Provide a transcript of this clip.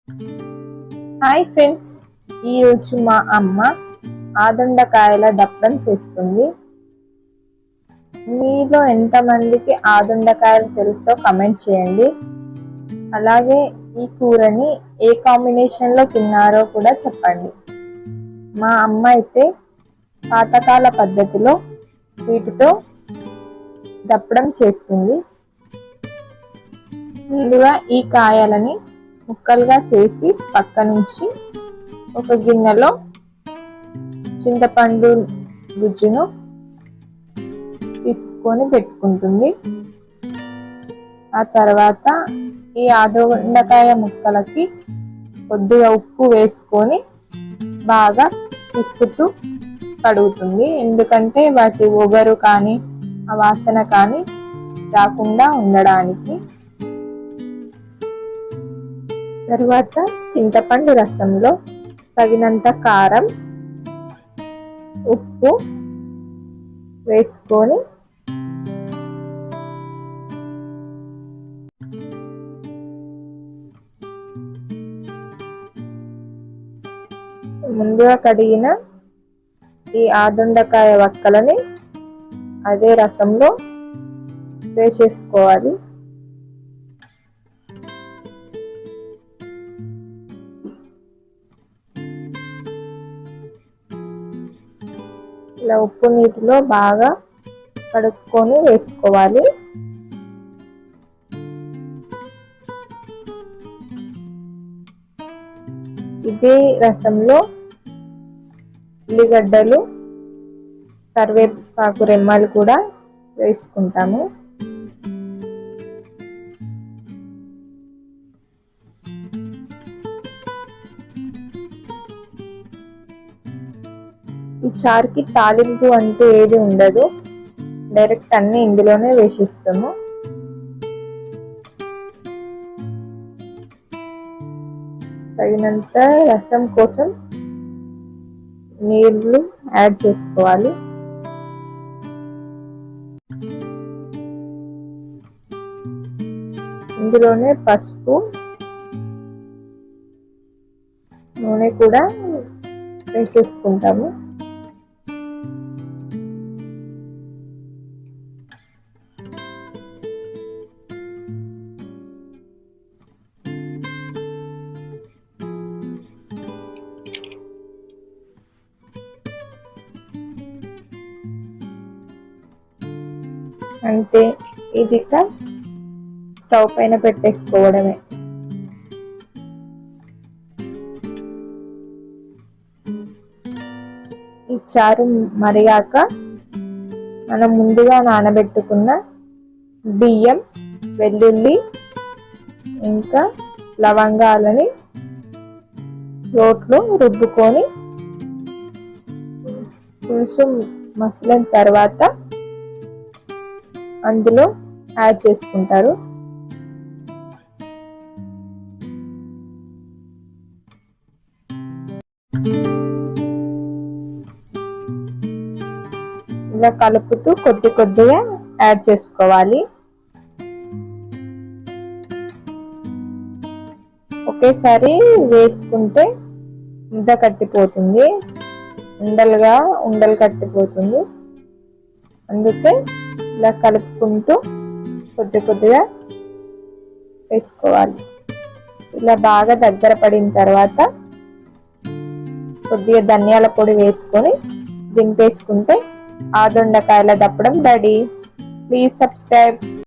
Hi friends, ఈరోజు మా అమ్మ ఆదుండకాయల దప్పడం చేస్తుంది. మీలో ఎంతమందికి ఆదుండకాయలు తెలుసో కమెంట్ చేయండి. అలాగే ఈ కూరని ఏ కాంబినేషన్లో తిన్నారో కూడా చెప్పండి. మా అమ్మ అయితే పాతకాల పద్ధతిలో వీటితో దప్పడం చేస్తుంది. ముందుగా ఈ కాయలని ముక్కలుగా చేసి పక్క నుంచి ఒక గిన్నెలో చింతపండు గుజ్జును తీసుకొని పెట్టుకుంటుంది. ఆ తర్వాత ఈ ఆదుండకాయ ముక్కలకి కొద్దిగా ఉప్పు వేసుకొని బాగా పిసుకుతూ కడుగుతుంది. ఎందుకంటే వాటి ఒగరు కానీ ఆ వాసన కానీ రాకుండా ఉండడానికి. తరువాత చింతపండు రసంలో తగినంత కారం, ఉప్పు వేసుకొని ముందుగా కడిగిన ఈ ఆదుండకాయ వక్కలని అదే రసంలో వేసేసుకోవాలి. ఇలా ఉప్పు నీటిలో బాగా కడుక్కొని వేసుకోవాలి. ఇదే రసంలో ఉల్లిగడ్డలు, కరివేపాకు రెమ్మలు కూడా వేసుకుంటాము. ఈ చారుకి తాలింపు అంటూ ఏది ఉండదు, డైరెక్ట్ అన్ని ఇందులోనే వేసిస్తాము. తగినంత రసం కోసం నీళ్లు యాడ్ చేసుకోవాలి. ఇందులోనే పసుపు, నూనె కూడా వేసేసుకుంటాము. అంటే ఇది స్టవ్ పైన పెట్టేసుకోవడమే. ఈ చారు మరిగాక మనం ముందుగా నానబెట్టుకున్న బియ్యం, వెల్లుల్లి ఇంకా లవంగాలని రోట్లో రుబ్బుకొని పులుసు మసిలిన తర్వాత అందులో యాడ్ చేసుకుంటారు. ఇలా కలుపుతూ కొద్ది కొద్దిగా యాడ్ చేసుకోవాలి. ఒకేసారి వేసుకుంటే ముద్ద కట్టిపోతుంది, ఉండలు కట్టిపోతుంది. అందుకే ఇలా కలుపుకుంటూ కొద్ది కొద్దిగా వేసుకోవాలి. ఇలా బాగా దగ్గర పడిన తర్వాత కొద్దిగా ధనియాల పొడి వేసుకొని దింపేసుకుంటే ఆదుండకాయల దప్పడం రెడీ. Please subscribe.